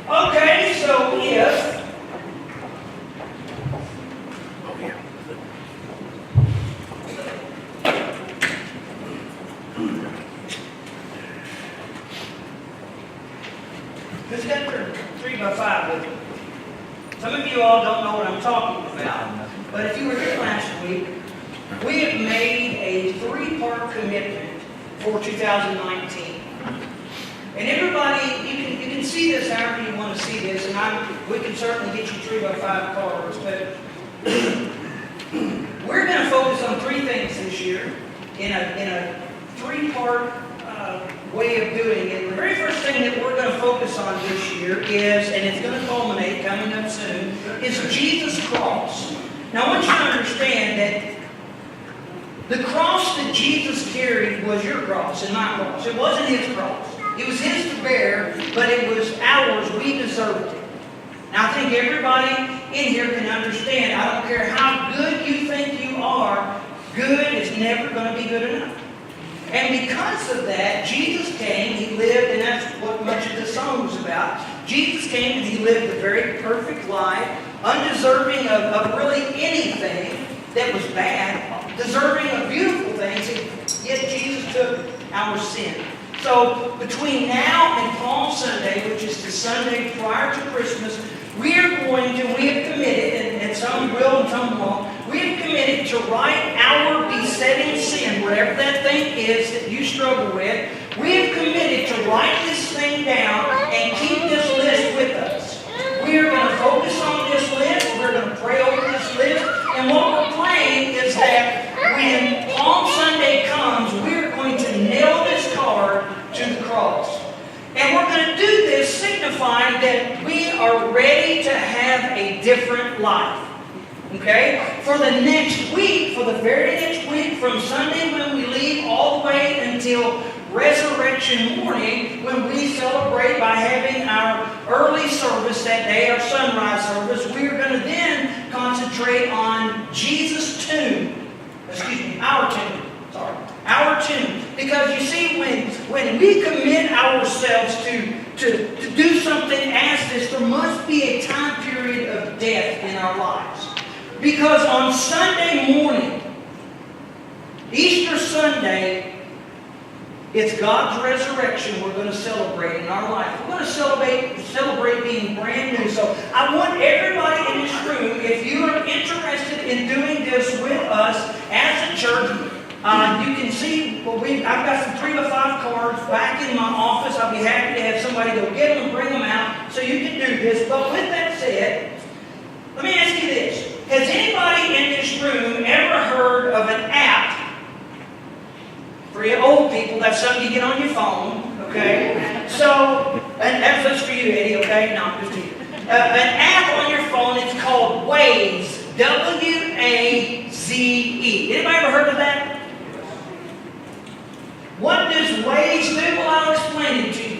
Okay, so if who's got their 3x5 with them? Some of you all don't know what I'm talking about, but if you were here last week, we have made a 3-part commitment for 2019. And everybody, you can see this however you want to see this, and we can certainly get you 3x5 cards, but we're going to focus on 3 things this year in a 3-part way of doing it. The very first thing that we're going to focus on this year is, and it's going to culminate coming up soon, is Jesus' cross. Now I want you to understand that the cross that Jesus carried was your cross and my cross. It wasn't his cross. It was his to bear, but it was ours. We deserved it. Now I think everybody in here can understand, I don't care how good you think you are, good is never going to be good enough. And because of that, Jesus came, he lived, and that's what much of the song was about. Jesus came and he lived a very perfect life, undeserving of really anything that was bad, deserving of beautiful things, yet Jesus took our sin. So between now and Palm Sunday, which is the Sunday prior to Christmas, we have committed, and some will and some won't, we have committed to right our besetting sin, whatever that thing is that you struggle with. We have committed to write this thing down and keep this list with us. We are going to focus on this list. We're going to pray over this list. And what we're praying is that when Palm Sunday comes, we're going to nail this card to the cross. And we're going to do this signifying that we are ready to have a different life. Okay? For the next week, for the very next week, from Sunday when we leave all the way until Resurrection morning, when we celebrate by having our early service that day, our sunrise service, we're going to then concentrate on Jesus' tomb. Our tomb. Our tomb. Because you see, when we commit ourselves to do something as this, there must be a time period of death in our lives. Because on Sunday morning, Easter Sunday, it's God's resurrection we're going to celebrate in our life. We're going to celebrate being brand new. So I want everybody in this room, if you are interested in doing this with us as a church, you can see, I've got some 3x5 cards back in my office. I'll be happy to have somebody go get them and bring them out so you can do this. But with that said, let me ask you this. Has anybody in this room ever heard of an app? For you old people, that's something you get on your phone, okay? So, and that's for you, Eddie, okay? No, just you. An app on your phone, it's called Waze. W-A-Z-E. Anybody ever heard of that? What does Waze do? Well, I'll explain it to you.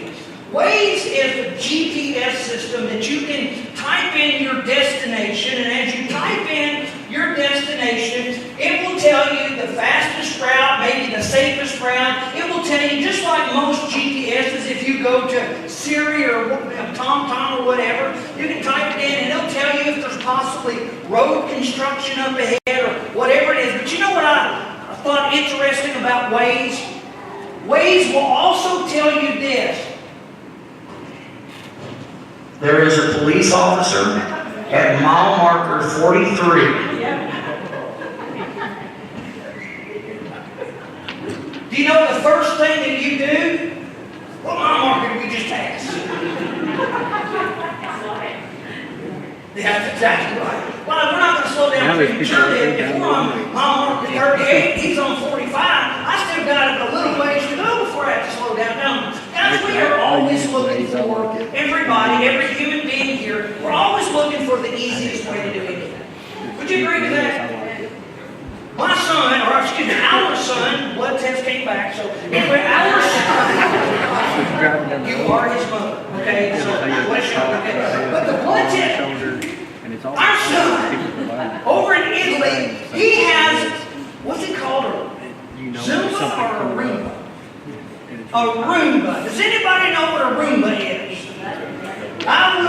Waze is a GPS system that you can type in your destination, and as you type in your destination, it will tell you the fastest route, maybe the safest route. It will tell you, just like most GPSs, if you go to Siri or TomTom or whatever, you can type it in and it'll tell you if there's possibly road construction up ahead or whatever it is. But you know what I thought interesting about Waze? Waze will also tell you this. There is a police officer at mile marker 43. Do you know the first thing that you do? What mile marker did we just pass? Yeah, that's exactly right. Well, we're not going to slow down prematurely. If we're on mile marker 38, he's on 45. I still got a little ways to go before I have to slow down. Now, guys, we are always looking for everybody, every human being here. We're always looking for the easiest way to do anything. Would you agree with that? My son, or excuse me, our son, blood test came back, so anyway, our son, you are his mother, okay? So, bless you, okay? But the blood test, our son, over in Italy, he has, what's it called, a Zumba or a Roomba? A Roomba. Does anybody know what a Roomba is? I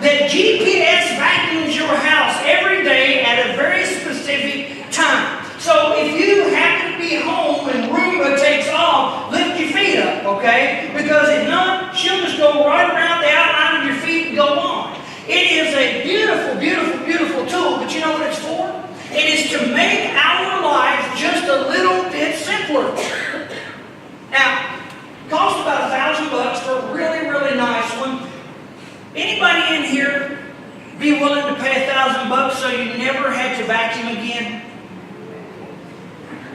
that GPS vacuums your house every day at a very specific time. So if you happen to be home when Roomba takes off, lift your feet up, okay? Because if not, she'll just go right around the outline of your feet and go on. It is a beautiful, beautiful, beautiful tool, but you know what it's for? It is to make our lives just a little bit simpler. Now, it costs about $1,000 for a really, really nice one. Anybody in here be willing to pay $1,000 so you never had to vacuum again?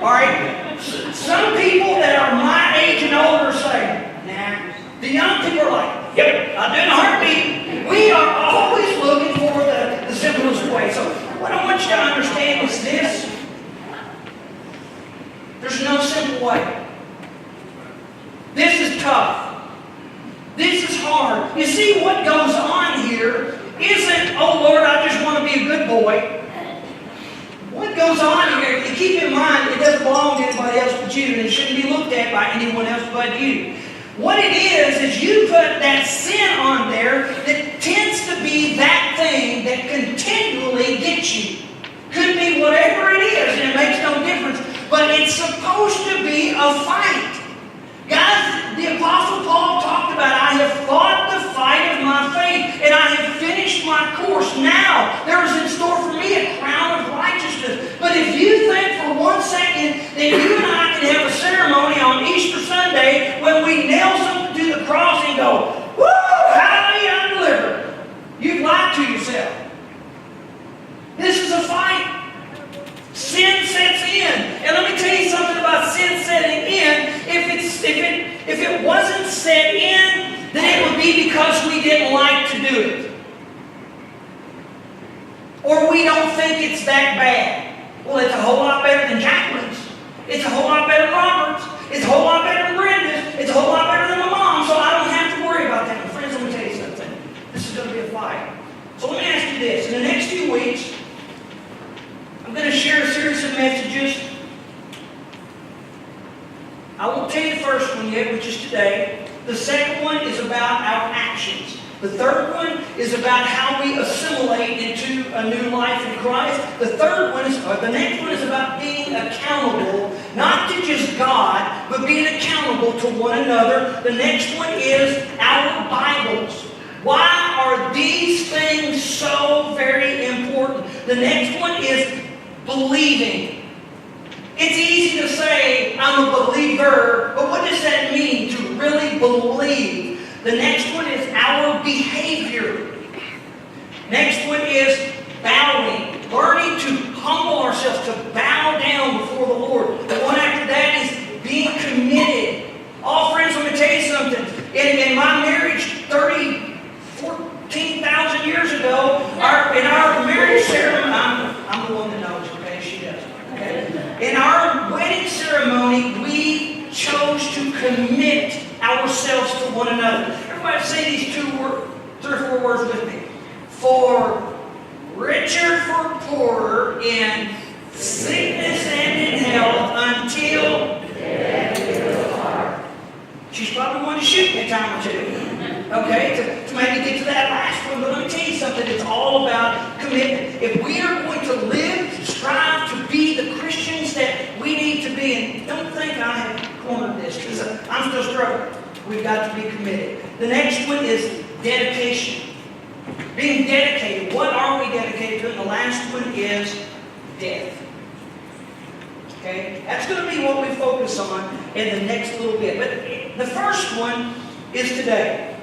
All right? Some people that are my age and older say, nah. The young people are like, yep, I'll do it in a heartbeat. We are always looking for the simplest way. So what I want you to understand is this. There's no simple way. This is tough. This is hard. You see, what goes on here isn't, oh Lord, I just want to be a good boy. What goes on here, you keep in mind, it doesn't belong to anybody else but you, and it shouldn't be looked at by anyone else but you. What it is you put that sin on there that tends to be that thing that continually gets you. Could be whatever it is, and it makes no difference. But it's supposed to be a fight. Guys, the Apostle Paul talked about, I have fought the fight of my faith, and I have finished my course. Now, there is in store for me a crown of righteousness. But if you think for 1 second that you and I can have a ceremony on Easter Sunday when we nail something to the cross and go, woo, hallelujah, I'm delivered, you've lied to yourself. This is a fight. Sin sets in. And let me tell you something about sin setting in. If it wasn't set in, then it would be because we didn't like to do it. Or we don't think it's that bad. Well, it's a whole lot better than Jacqueline's. It's a whole lot better than Robert's. It's a whole lot better than Brenda's. It's a whole lot better than my mom, so I don't have to worry about that. And friends, let me tell you something. This is going to be a fight. So let me ask you this. In the next few weeks, I'm going to share a series of messages. I won't tell you the first one yet, which is today. The second one is about our actions. The third one is about how we assimilate into a new life in Christ. The next one is about being accountable, not to just God, but being accountable to one another. The next one is our Bibles. Why are these things so very important? The next one is believing. It's easy to say, I'm a believer, but what does that mean to really believe? The next one is our behavior. Next one is bowing, learning to humble ourselves, to bow down before the Lord. The one after that is being committed. Oh, friends, let me tell you something. In my marriage, 14,000 years ago, in our marriage ceremony, I'm the one that knows, okay? She does. Okay? In our wedding ceremony, we chose to commit ourselves to one another. Everybody say these 3 or 4 words with me. For richer, for poorer, in sickness and in health, until death do us part. She's probably going to shoot me a time or two. Okay, to maybe get to that last one. But let me tell you something. It's all about commitment. If we are going to live, strive to be the Christians that we need to be, and don't think I have cornered this, because I'm still struggling. We've got to be committed. The next one is dedication. Being dedicated. What are we dedicated to? And the last one is death. Okay? That's going to be what we focus on in the next little bit. But the first one is today.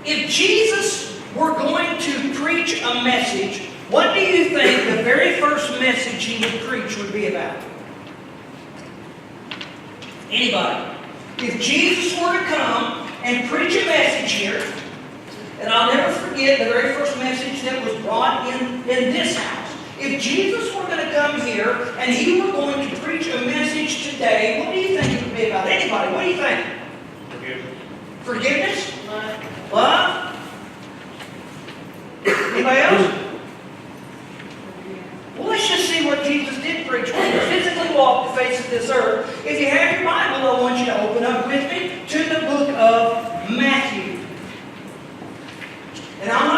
If Jesus were going to preach a message, what do you think the very first message he would preach would be about? Anybody? If Jesus were to come and preach a message here, and I'll never forget the very first message that was brought in this house. If Jesus were going to come here and he were going to preach a message today, what do you think it would be about? Anybody, what do you think? Forgiveness. Forgiveness? Love? Anybody else? Well, let's just see what Jesus did preach when he physically walked the face of this earth. If you have your Bible, I want you to open up with me to the book of Matthew. And I'm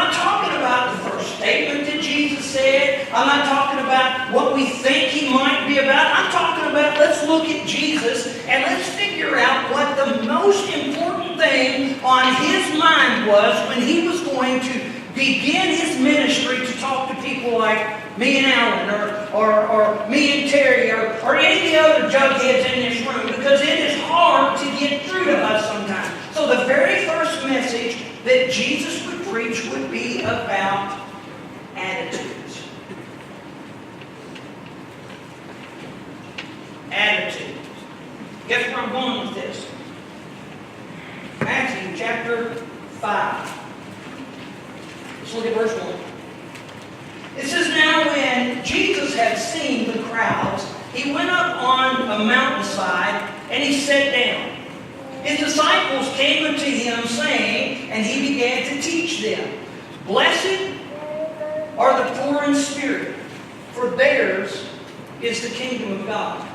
statement that Jesus said. I'm not talking about what we think He might be about. I'm talking about, let's look at Jesus and let's figure out what the most important thing on His mind was when He was going to begin His ministry to talk to people like me and Albin, or me and Terry, or any of the other jugheads in this room, because it is hard to get through to us sometimes. So the very first message that Jesus would preach would be about attitudes. Attitudes. Guess where I'm going with this? Matthew chapter 5. Let's look at verse 1. It says, now when Jesus had seen the crowds, He went up on a mountainside and He sat down. His disciples came unto Him, saying, and He began to teach them, blessed are the poor in spirit, for theirs is the kingdom of God.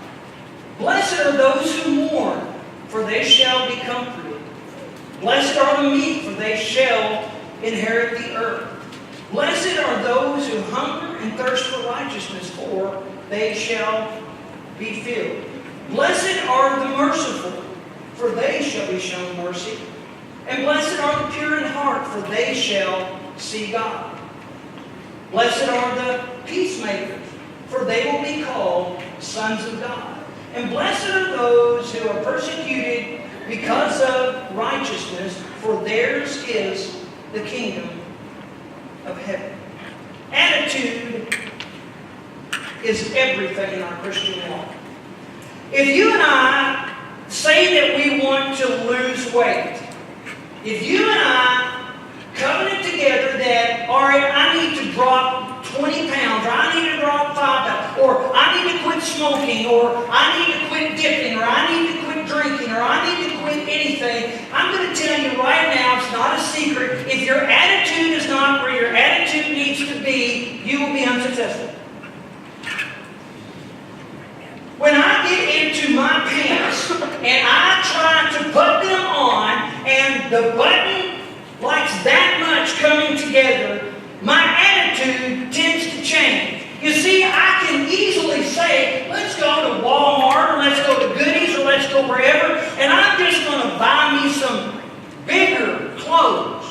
Blessed are those who mourn, for they shall be comforted. Blessed are the meek, for they shall inherit the earth. Blessed are those who hunger and thirst for righteousness, for they shall be filled. Blessed are the merciful, for they shall be shown mercy. And blessed are the pure in heart, for they shall see God. Blessed are the peacemakers, for they will be called sons of God. And blessed are those who are persecuted because of righteousness, for theirs is the kingdom of heaven. Attitude is everything in our Christian walk. If you and I say that we want to lose weight, if you and I covenant together that, all right, I need to drop 20 pounds, or I need to drop 5 pounds, or I need to quit smoking, or I need to quit dipping, or I need to quit drinking, or I need to quit anything, I'm going to tell you right now, it's not a secret, if your attitude is not where your attitude needs to be, you will be unsuccessful. When I get into my pants and I try to put them on and the button likes that much coming together, my attitude tends to change. You see, I can easily say, let's go to Walmart, or let's go to Goodies, or let's go wherever, and I'm just going to buy me some bigger clothes.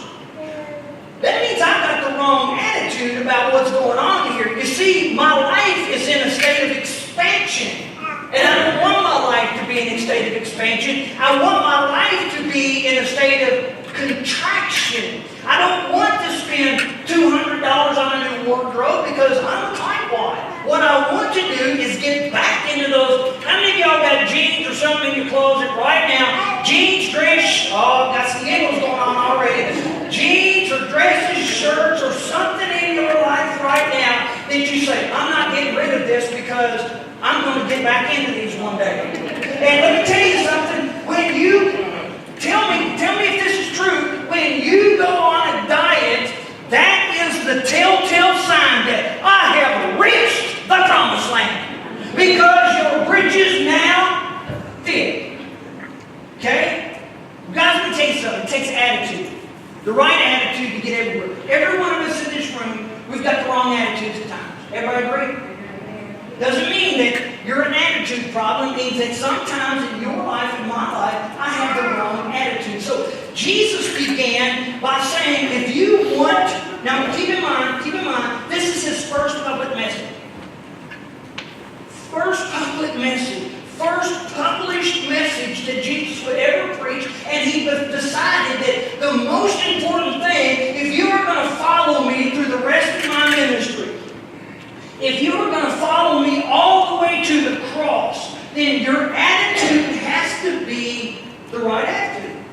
That means I've got the wrong attitude about what's going on here. You see, my life is in a state of expansion. And I don't want my life to be in a state of expansion. I want my life to be in a state of contraction. I don't want to spend $200 on a new wardrobe because I'm a tightwad. What I want to do is get back into those. How many of y'all got jeans or something in your closet right now? Jeans, dress, got some giggles going on already. Jeans or dresses, shirts, or something in your life right now that you say, I'm not getting rid of this because I'm going to get back into these one day. And let me tell you something. When you, tell me if this is true, when you go on a diet, that is the telltale sign that I have reached the promised land. Because your bridges now fit. Okay? Guys, let me tell you something. It takes attitude. The right attitude to get everywhere. Every one of us in this room, we've got the wrong attitudes at times. Everybody agree? Doesn't mean that you're an attitude problem. It means that sometimes in your life, in my life, I have the wrong attitude. So Jesus began by saying, if you want, now keep in mind, this is His first public message. First public message. First published message that Jesus would ever preach. And He decided that the most important thing, if you are going to follow me through the rest of my ministry, if you are going to follow me all the way to the cross, then your attitude has to be the right attitude.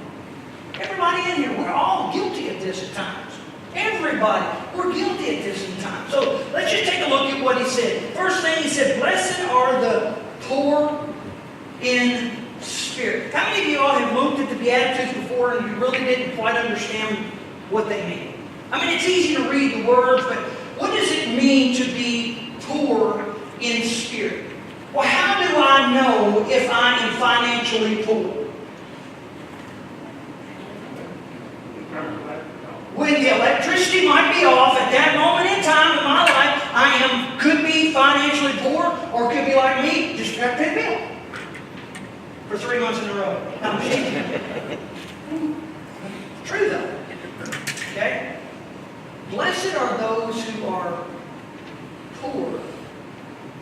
Everybody in here, we're all guilty of this at times. Everybody, we're guilty of this at times. So let's just take a look at what He said. First thing He said, blessed are the poor in spirit. How many of you all have looked at the Beatitudes before and you really didn't quite understand what they mean? I mean, it's easy to read the words, but what does it mean to be poor in spirit? Well, how do I know if I am financially poor? When the electricity might be off at that moment in time in my life. Could be financially poor, or could be like me, just got to pay the bill for 3 months in a row. I'm cheating. True though. Okay? Blessed are those who are poor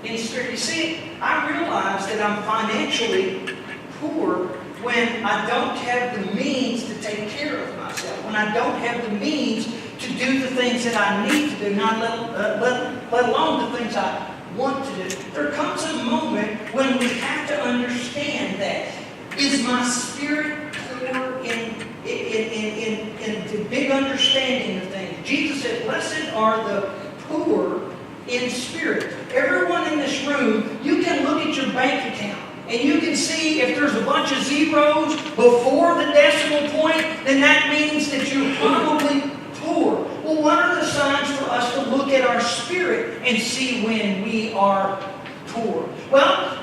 in spirit. You see, I realize that I'm financially poor when I don't have the means to take care of myself, when I don't have the means to do the things that I need to do, not let alone the things I want to do. There comes a moment when we have to understand that. Is my spirit poor in the big understanding of things? Jesus said, blessed are the poor in spirit. Everyone in this room, you can look at your bank account and you can see if there's a bunch of zeros before the decimal point, then that means that you're probably poor. Well, what are the signs for us to look at our spirit and see when we are poor? Well,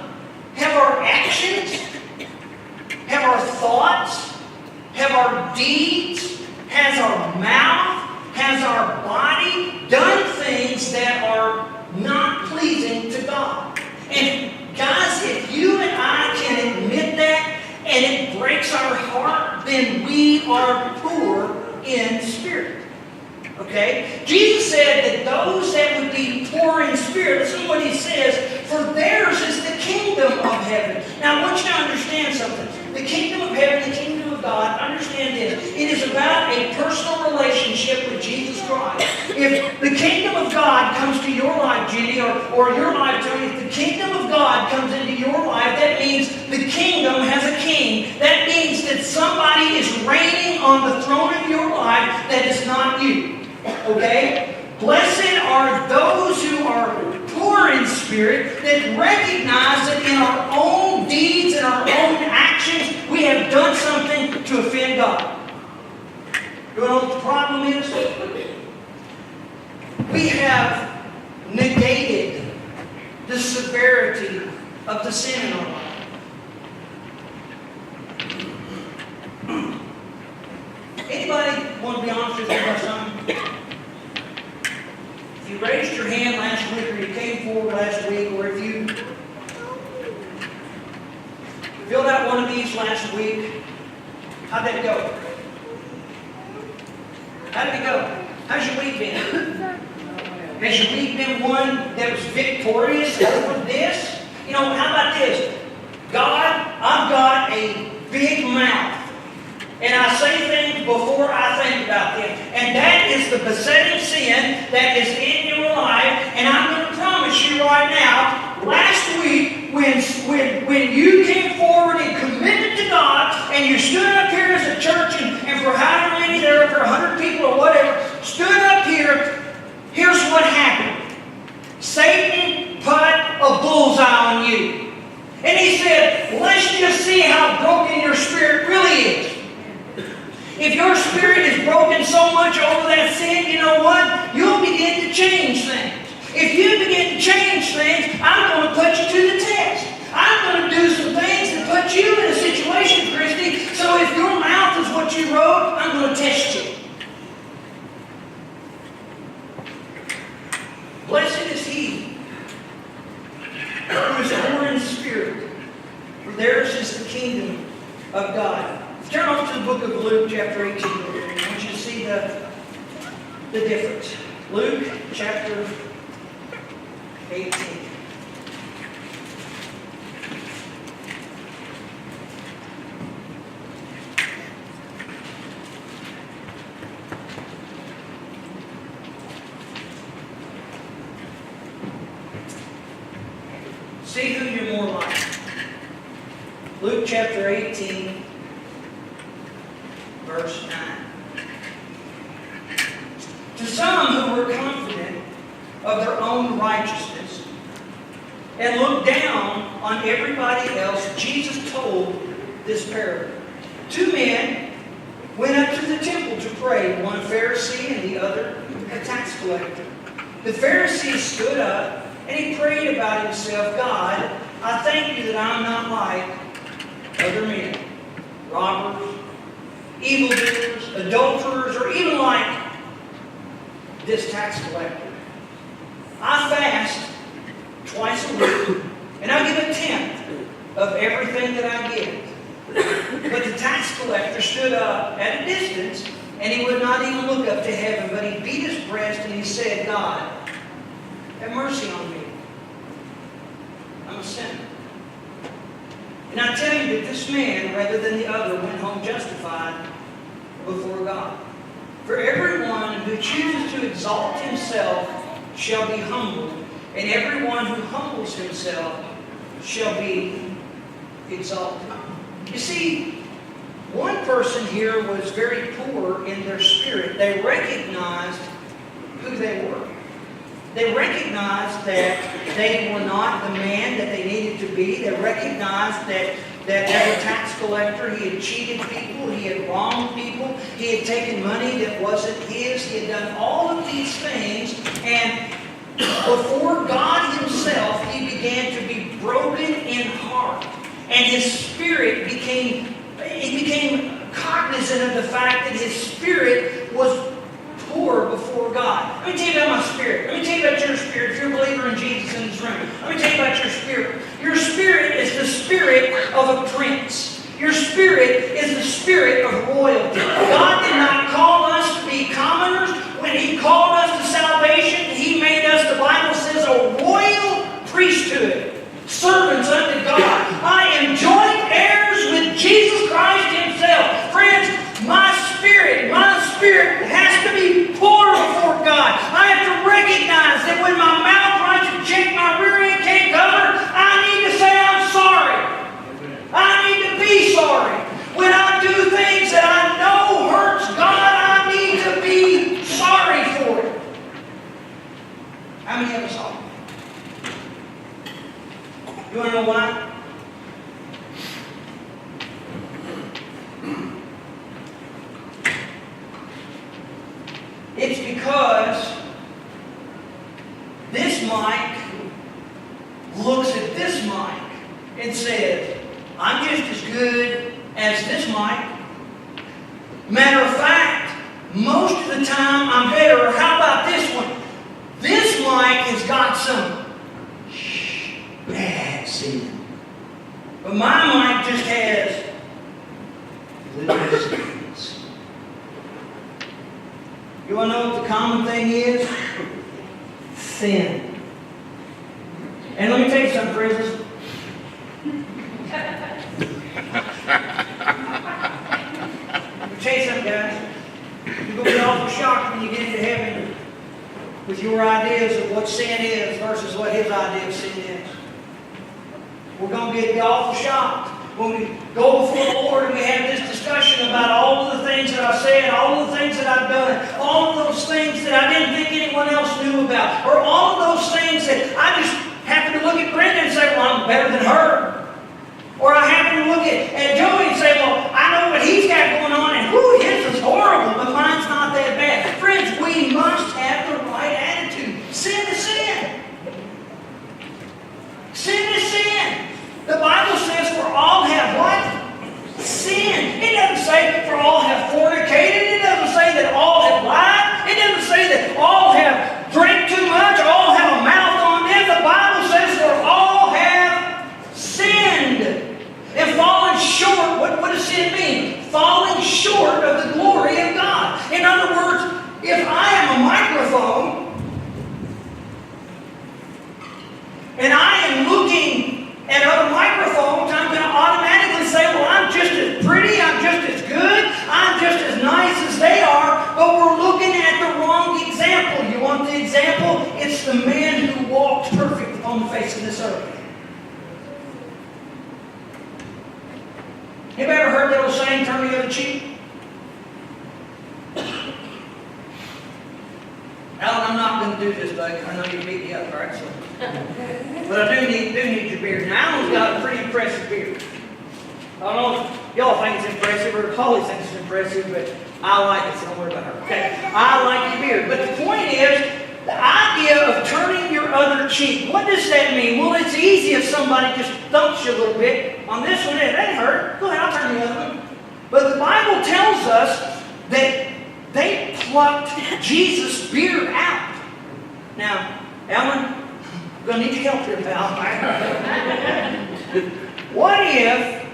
have our actions, have our thoughts, have our deeds, has our mouth, has our body done things that are not pleasing to God? And guys, if you and I can admit that and it breaks our heart, then we are poor in spirit. Okay? Jesus said that those that would be poor in spirit, listen to what he says, for theirs is the kingdom of heaven. Now I want you to understand something. The kingdom of heaven, the kingdom of God, understand this. It is about a personal relationship with Jesus Christ. If the kingdom of God comes to your life, Jenny, or your life, Tony, if the kingdom of God comes into your life, that means the kingdom has a king. That means that somebody is reigning on the throne of your life that is not you. Okay? Blessed are those who are poor in spirit, that recognize that in our own deeds and our own actions, we have done something to offend God. You know what the problem is? We have negated the severity of the sin in our life. Anybody want to be honest with me about something? If you raised your hand last week, or you came forward last week, or if you filled out one of these last week, how'd that go? How did it go? How's your week been? Has your week been one that was victorious over this? You know, how about this? God, I've got a big mouth. And I say things before I think about them. And that is the besetting sin that is in your life. And I'm going to promise you right now, last week, when you came forward and committed to God, and you stood up here as a church, and for however many there were, 100 people or whatever, stood up here, here's what happened. Satan put a bullseye on you. And he said, let's just see how broken your spirit really is. If your spirit is broken so much over that sin, you know what? You'll begin to change things. If you begin to change things, I'm going to put you to the test. I'm going to do some things that put you in a situation, Christy, so if your mouth is what you wrote, I'm going to test you. Blessed is he who is poor in spirit, for theirs is the kingdom of God. Turn over to the book of Luke, chapter 18. I want you to see the difference. Luke, chapter 18. See who you're more like. Luke, chapter 18. Verse 9. To some who were confident of their own righteousness and looked down on everybody else, Jesus told this parable. 2 men went up to the temple to pray, one a Pharisee and the other a tax collector. The Pharisee stood up and he prayed about himself, God, I thank you that I'm not like other men, robbers, evildoers, adulterers, or even like this tax collector. I fast twice a week, and I give a tenth of everything that I get. But the tax collector stood up at a distance, and he would not even look up to heaven, but he beat his breast and he said, God, have mercy on me. I'm a sinner. And I tell you that this man, rather than the other, went home justified before God. For everyone who chooses to exalt himself shall be humbled, and everyone who humbles himself shall be exalted. You see, one person here was very poor in their spirit. They recognized who they were. They recognized that they were not the man that they needed to be. They recognized that as a tax collector, he had cheated people, he had wronged people, he had taken money that wasn't his, he had done all of these things, and before God himself, he began to be broken in heart. And his spirit became cognizant of the fact that his spirit was poor before God. Let me tell you about my spirit. Let me tell you about your spirit. If you're a believer in Jesus in this room, let me tell you about your spirit. Your spirit is the spirit of a prince. Your spirit is the spirit of royalty. God did not call us to be commoners. When he called us to salvation, he made us, the Bible says, a royal priesthood. Servants unto God. I am joint heirs with Jesus Christ himself. Friends, my spirit has to be poor before God. I have to recognize that when my mouth runs to check my rear end can't cover, I need to say I'm sorry. I need to be sorry. When I do things that I know hurts God, I need to be sorry for it. How many of us are? You want to know why? It's because this mic looks at this mic and says, I'm just as good as this mic. Matter of fact, most of the time I'm better. Or how about this one? This mic has got some bad sin. But my mic just has little sins. You want to know what the common thing is? Sin. And let me tell you something, friends. Let me tell you something, guys. You're going to be awful shocked when you get into heaven with your ideas of what sin is versus what his idea of sin is. We're going to be awful shocked when we go before the Lord and we have this discussion about all of the things that I said, all of the things that I've done, all of those things that I didn't think anyone else knew about, or all of those things that I just happen to look at Brenda and say, well, I'm better than her. Or I happen to look at Joey and say, well, I know what he's got going on, and whoo, his is horrible, but mine's not that bad. Friends, we must have the right attitude. Sin is sin. Sin is sin. The Bible says for all have what? Sin. It doesn't say for all have fornicated. It doesn't say that all have lied. It doesn't say that all have drank too much, all have a mouth on them. The Bible says for all have sinned and fallen short. What does sin mean? Falling short of the glory of God. In other words, if I am a microphone and I am looking at other microphones, I'm going to automatically say, well, I'm just as pretty, I'm just as good, I'm just as nice as they are, but we're looking at the wrong example. You want the example? It's the man who walked perfect upon the face of this earth. Anybody ever heard that old saying, turn the other cheek? Alan, I'm not going to do this, buddy. I know you beat me up, all right? So. But I do need your beard. Now, Alan's got a pretty impressive beard. I don't know if y'all think it's impressive or Holly thinks it's impressive, but I like it, so don't worry about her. Okay? I like your beard. But the point is, the idea of turning your other cheek, what does that mean? Well, it's easy if somebody just thumps you a little bit. On this one, it doesn't hurt. Go ahead, I'll turn the other one. But the Bible tells us that They plucked Jesus' beard out. Now, Albin, I'm going to need your help here, pal. What if,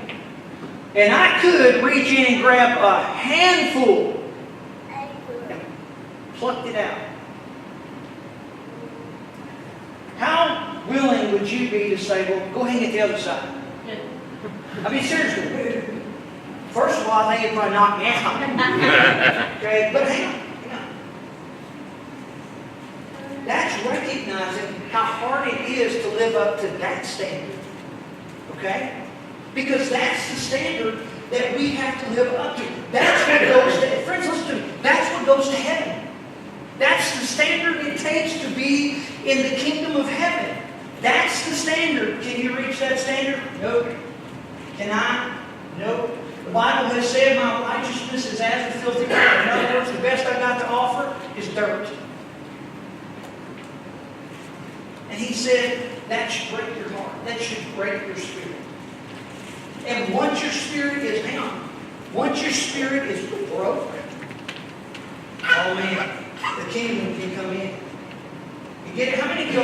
and I could reach in and grab a handful and plucked it out? How willing would you be to say, well, go hang at the other side? I mean, seriously. First of all, I think it'd probably knock me out. Okay, but hang on. That's recognizing how hard it is to live up to that standard. Okay? Because that's the standard that we have to live up to. That's what goes to, friends, listen to me. That's what goes to heaven. That's the standard it takes to be in the kingdom of heaven. That's the standard. Can you reach that standard? Nope. Can I? Nope. The Bible has said my righteousness is as the filthy rags. In other words, the best I got to offer is dirt. And he said, that should break your heart. That should break your spirit. And once your spirit is, hang on, once your spirit is broke, oh man, the kingdom can come in. You get it? How many go?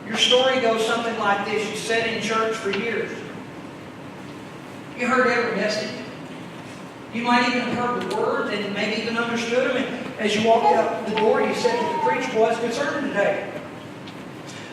Your story goes something like this. You sat in church for years. You heard every message. You might even have heard the words and maybe even understood them. And as you walked out the door, you said that the preacher was concerned today.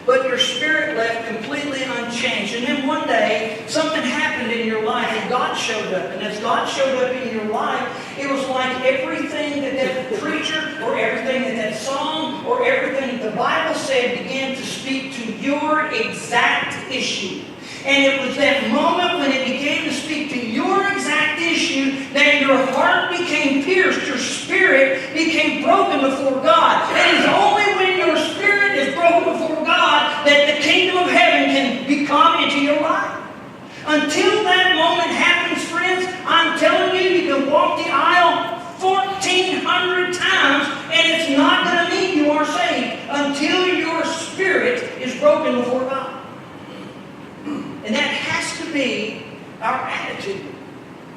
But your spirit left completely unchanged. And then one day, something happened in your life and God showed up. And as God showed up in your life, it was like everything that preacher or everything that song or everything that the Bible said began to speak to your exact issue. And it was that moment when it began to speak to your exact issue that your heart became pierced, your spirit became broken before God. And it's only when your spirit is broken before God that the kingdom of heaven can come into your life. Until that moment happens, friends, I'm telling you, you can walk the aisle 1,400 times and it's not going to mean you are saved until your spirit is broken before God. And that has to be our attitude,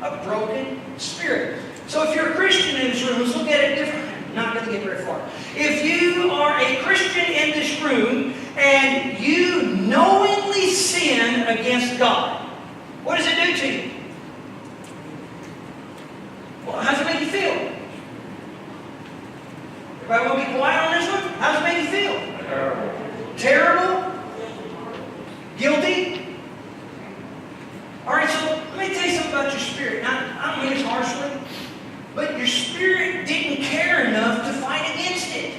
a broken spirit. So if you're a Christian in this room, let's look at it differently. I'm not going to get very far. If you are a Christian in this room and you knowingly sin against God, what does it do to you? Well, how does it make you feel? Everybody want to be quiet on this one? How does it make you feel? Terrible. Terrible? Guilty? All right, so let me tell you something about your spirit. Now, I don't mean this harshly, but your spirit didn't care enough to fight against it.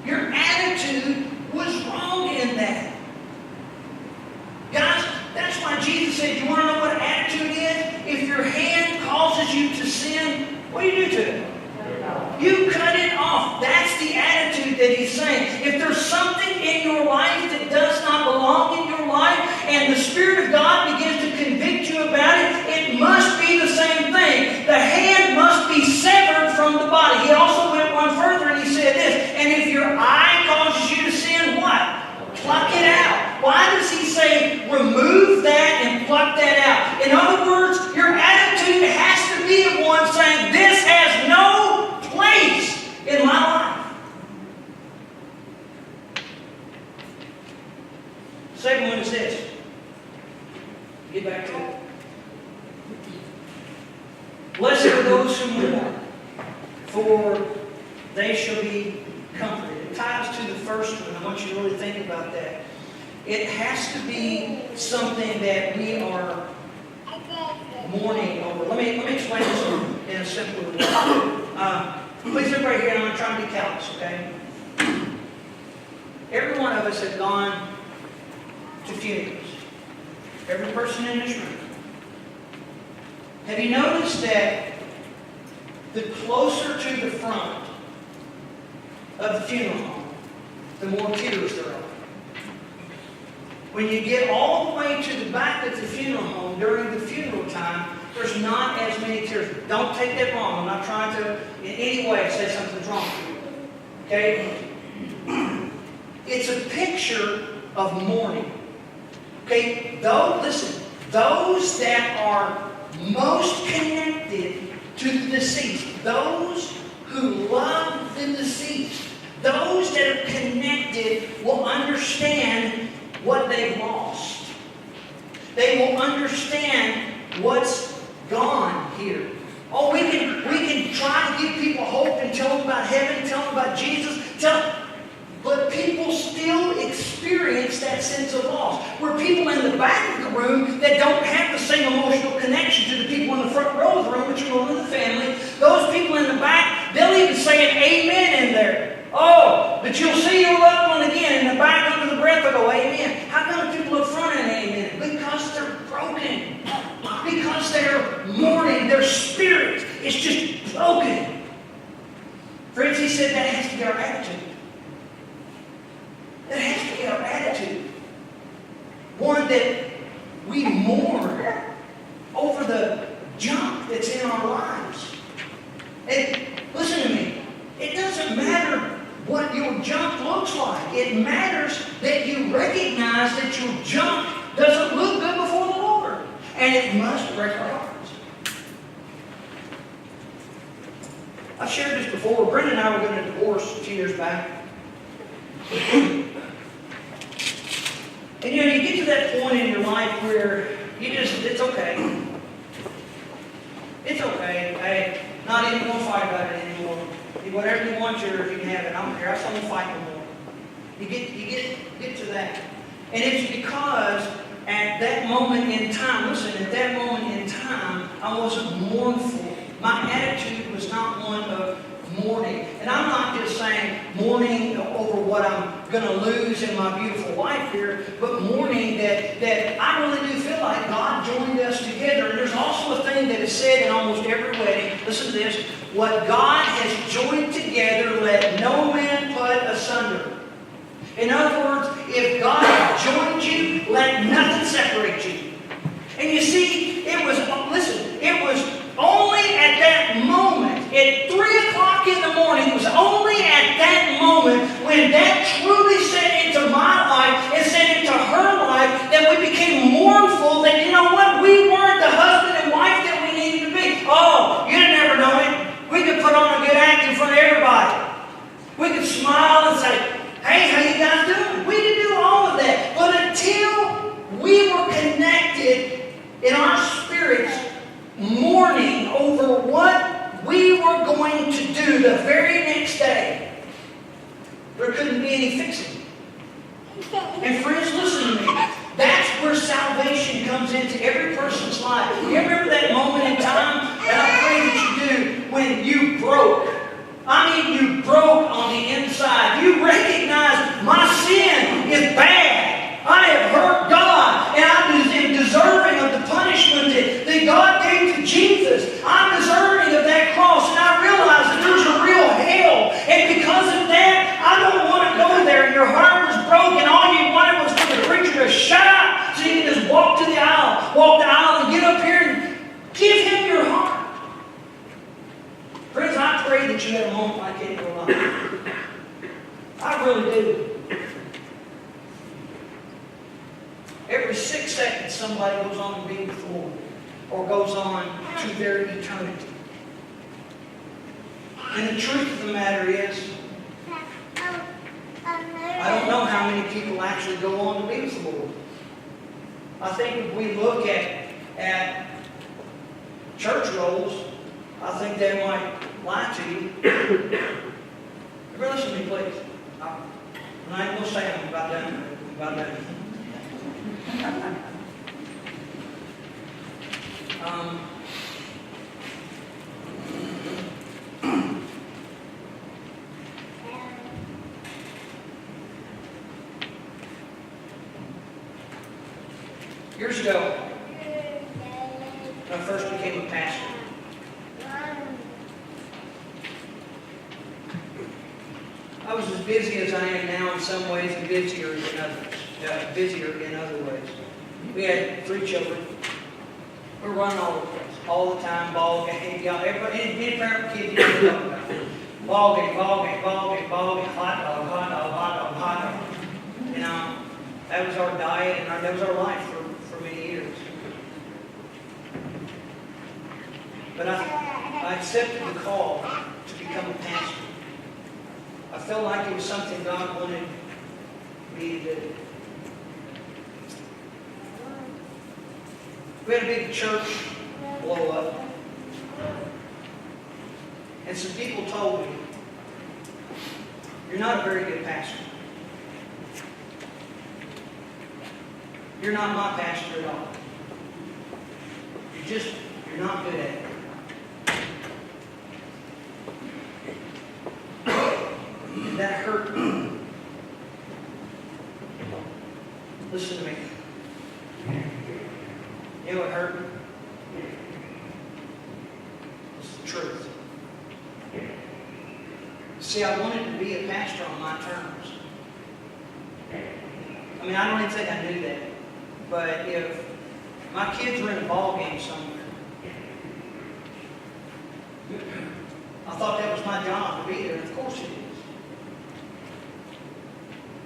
Your attitude was wrong in that. Guys, that's why Jesus said, you want to know what attitude is? If your hand causes you to sin, what do you do to it? You cut it off. That's the attitude that he's saying. If there's something in your life that does not belong in your life, and the Spirit of God begins to convict you about it, it must be the same thing. The hand must be severed from the body. He also went one further and he said this, and if your eye causes you to sin, what? Pluck it out. Why does he say remove that and pluck that out? In other words, your attitude has to be of one saying, this has no place in my life. Second one is this. Get back to it. Blessed are those who mourn, for they shall be comforted. It ties to the first one. I want you to really think about that. It has to be something that we are mourning over. Let me explain this in a simpler way. Please look right here, and I'm going to try to be callous, okay? Every one of us have gone to funerals. Every person in this room. Have you noticed that the closer to the front of the funeral home, the more tears there are? When you get all the way to the back of the funeral home during the funeral time, there's not as many tears. Don't take that wrong. I'm not trying to in any way say something's wrong with you. Okay? It's a picture of mourning. Okay? Though, listen, those that are most connected to the deceased. Those who love the deceased. Those that are connected will understand what they've lost. They will understand what's gone here. Oh, we can try to give people hope and tell them about heaven, tell them about Jesus, but people still experience that sense of loss. Where people in the back of the room that don't have the same emotional connection to the people in the front row of the room, which are one of the family, those people in the back, they'll even say an amen in there. Oh, but you'll see your loved one again. In the back under the breath, they'll go, amen. How come people up front an amen? Because they're broken. Because they're mourning. Their spirit is just broken. Friends, he said that has to be our attitude. That has to be our attitude. One that we mourn over the junk that's in our lives. And listen to me. It doesn't matter what your junk looks like. It matters that you recognize that your junk doesn't look good before the Lord. And it must break our hearts. I've shared this before. Brenda and I were going to divorce a few years back. And you get to that point in your life where it's okay. It's okay. Hey, not even going to fight about it anymore. Whatever you want, you can have it. I don't care. I just don't fight no more. You get to that. And it's because at that moment in time, at that moment in time, I wasn't mournful. My attitude was not one of mourning. And I'm not just saying mourning over what I'm going to lose in my beautiful wife here, but mourning that I really do feel like God joined us together. And there's also a thing that is said in almost every wedding. Listen to this. What God has joined together, let no man put asunder. In other words, if God joined you, let nothing separate you. And you see, it was only at that moment, at 3 o'clock in the morning, it was only at that moment when that truly set into my life and set into her life that we became mournful that, you know what, we weren't the husband and wife that we needed to be. Oh, you'd never know it. We could put on a good act in front of everybody. We could smile and say, hey, how you guys doing? We could do all of that. But until we were connected in our spirits, mourning over what we were going to do the very next day, there couldn't be any fixing. And friends, listen to me. That's where salvation comes into every person's life. You remember that moment in time? And I pray that you do when you broke. I mean, you broke on the inside. You recognize my sin is bad. I have hurt God, and I am deserving of the punishment that God gave to Jesus. I'm deserving of that cross, and I realize that there's a real hell. And because of that, I don't want to go there. And your heart was broken. All you wanted was for the preacher to shut up so you can just walk the aisle, and get up here and give him your heart. Friends, I pray that you have a moment like that in your life. I really do. Every 6 seconds, somebody goes on to be with the Lord, or goes on to their eternity. And the truth of the matter is, I don't know how many people actually go on to be with the Lord. I think if we look at church rolls, I think they might lie to you. Listen to me, please. I'm not going to say anything about that. Years ago, when I first became a pastor, I was as busy as I am now in some ways and busier in other ways. We had 3 children. We were running all over the place, all the time, ball game. Everybody, any parent or kid, you know what I'm talking about. Ball game, hot dog. You know, that was our diet and that was our life for many years. But I accepted the call to become a pastor. I felt like it was something God wanted me to do. We had a big church blow up. And some people told me, "You're not a very good pastor. You're not my pastor at all. You're not good at it." And that hurt me. Listen to me. You know what hurt me? It's the truth. See, I wanted to be a pastor on my terms. I mean, I don't even think I knew that. But if my kids were in a ball game somewhere, I thought that was my job to be there, and of course it is.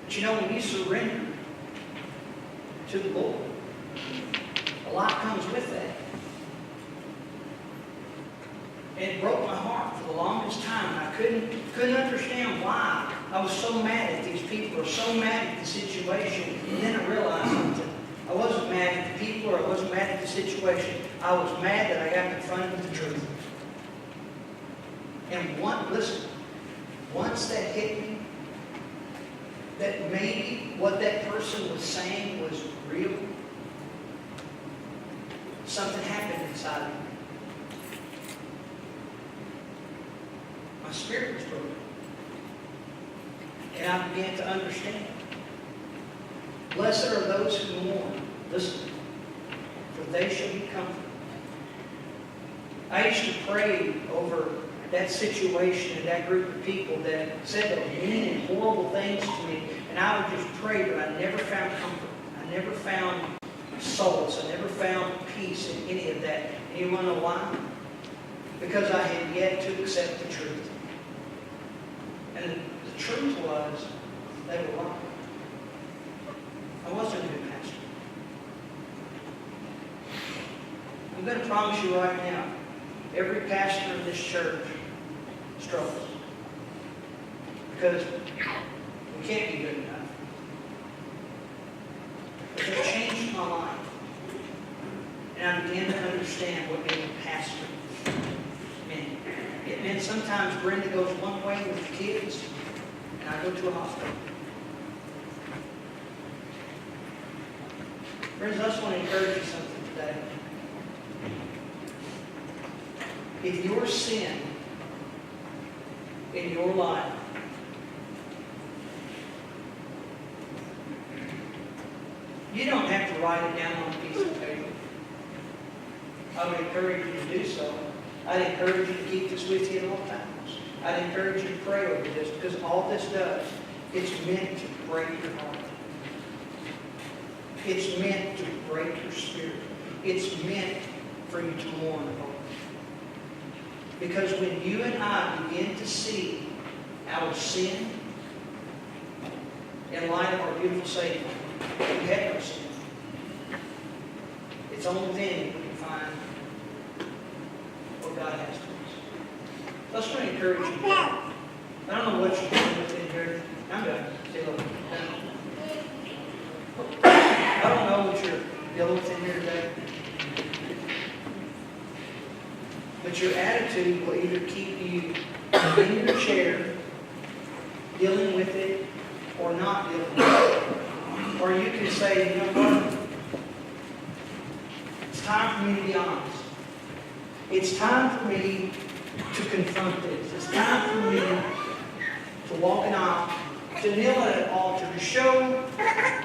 But you know, when you surrender to the Lord, a lot comes with that. And it broke my heart for the longest time. I couldn't understand why I was so mad at these people, or so mad at the situation. And then I realized something. I wasn't mad at the people, or I wasn't mad at the situation. I was mad that I got confronted with the truth. And once that hit me, that maybe what that person was saying was real, something happened inside of me. My spirit was broken. And I began to understand. Blessed are those who mourn. Listen, for they shall be comforted. I used to pray over that situation and that group of people that said those mean and horrible things to me. And I would just pray, but I never found comfort. I never found solace. I never found peace in any of that. And you want to know why? Because I had yet to accept the truth. And the truth was, they were wrong. I wasn't a good pastor. I'm going to promise you right now, every pastor in this church struggles. Because we can't be good enough. But it changed my life. And I began to understand what being a pastor meant. It meant sometimes Brenda goes one way with the kids, and I go to a hospital. Friends, I just want to encourage you something today. If your sin in your life you don't have to write it down on a piece of paper. I would encourage you to do so. I'd encourage you to keep this with you at all times. I'd encourage you to pray over this, because all this does, it's meant to break your heart. It's meant to break your spirit. It's meant for you to mourn over. Because when you and I begin to see our sin in light of our beautiful Savior, we have no sin. It's only then we can find what God has for us. So I just want to encourage you. I don't know what you're doing within here. I'm done. See, look. I don't know what you're dealing with in here today. But your attitude will either keep you in your chair, dealing with it, or not dealing with it. Or you can say, you know what? It's time for me to be honest. It's time for me to confront this. It's time for me to walk an aisle, to kneel at an altar, to show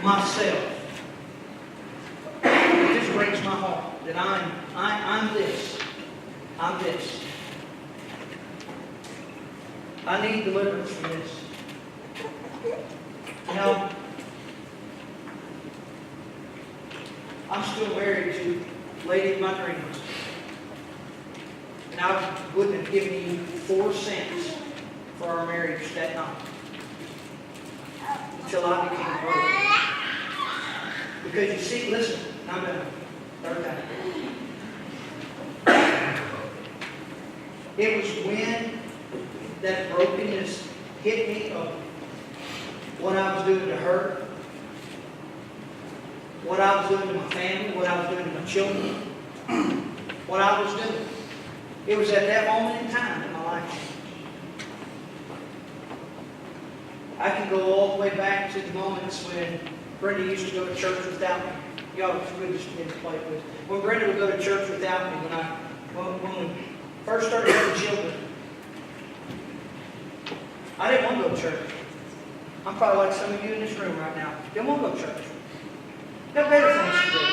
myself. It just breaks my heart that I'm this. I'm this. I need deliverance from this. You know, I'm still married to the lady of my dreams. And I wouldn't have given you 4 cents for our marriage that night. Until I became broken. Because you see, listen, I'm going to third time. It was when that brokenness hit me of what I was doing to her, what I was doing to my family, what I was doing to my children, what I was doing. It was at that moment in time in my life. I can go all the way back to the moments when Brenda used to go to church without me. Y'all really just need to play with. When Brenda would go to church without me, when we first started having children, I didn't want to go to church. I'm probably like some of you in this room right now. Didn't want to go to church. There were better things to do.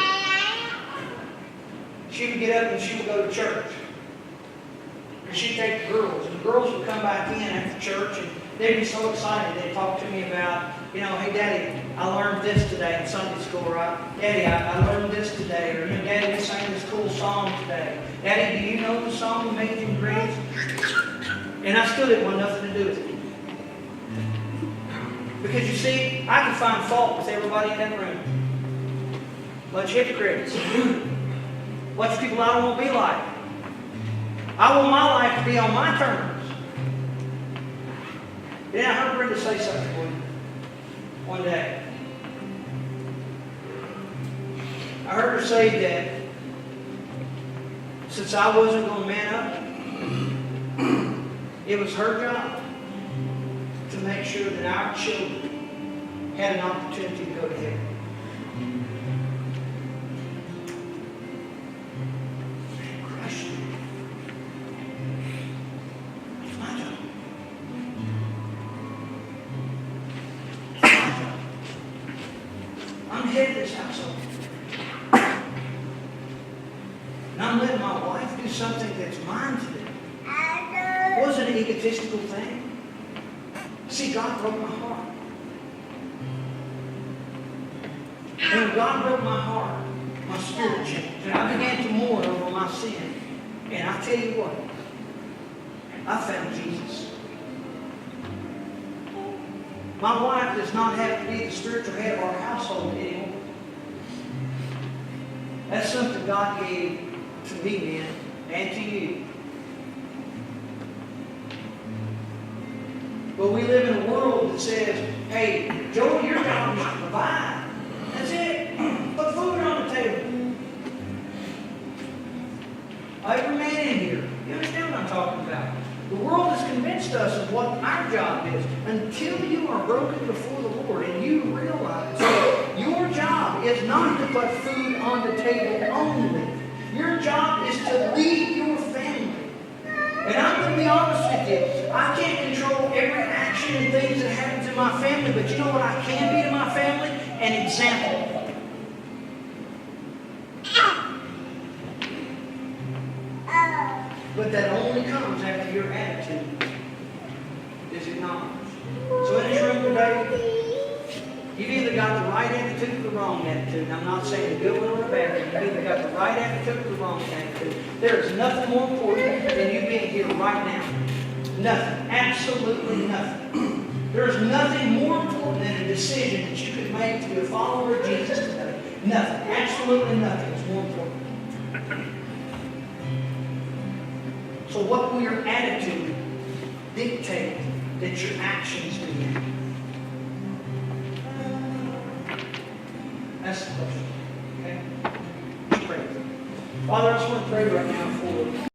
She would get up and she would go to church. And she'd take the girls. And the girls would come back in after church and they'd be so excited. They'd talk to me about, hey, Daddy, I learned this today in Sunday school, right? Daddy, I learned this today. Or, Daddy, we sang this cool song today. Daddy, do you know the song Amazing Grace? And I still didn't want nothing to do with it. Because you see, I can find fault with everybody in that room. Bunch of hypocrites. Bunch of people I don't want to be like. I want my life to be on my terms. Then I heard Brenda say something one day. I heard her say that since I wasn't going to man up, it was her job to make sure that our children had an opportunity to go to heaven. I'm head of this household. And I'm letting my wife do something that's mine to do. It wasn't an egotistical thing. See, God broke my heart. And when God broke my heart, my spirit changed. And I began to mourn over my sin. And I tell you what, I found Jesus. My wife does not have to be the spiritual head of our household anymore. That's something God gave to me, man, and to you. But we live in a world that says, hey, Joel, your job is to provide. That's it. Put food on the table. Every man in here, you understand what I'm talking about? The world has convinced us of what our job is until you are broken before the Lord and you realize your job is not to put food on the table only. Your job is to lead your family. And I'm going to be honest with you. I can't control every action and things that happens in my family, but you know what I can be to my family? An example. But that only comes after your attitude is acknowledged. So in this room today, you've either got the right attitude or the wrong attitude. And I'm not saying a good one or a bad one. You've either got the right attitude or the wrong attitude. There is nothing more important than you being here right now. Nothing. Absolutely nothing. There is nothing more important than a decision that you could make to be a follower of Jesus today. Nothing. Absolutely nothing is more important. So what will your attitude dictate that your actions do? That's the question. Okay? Let's pray. Father, I just want to pray right now for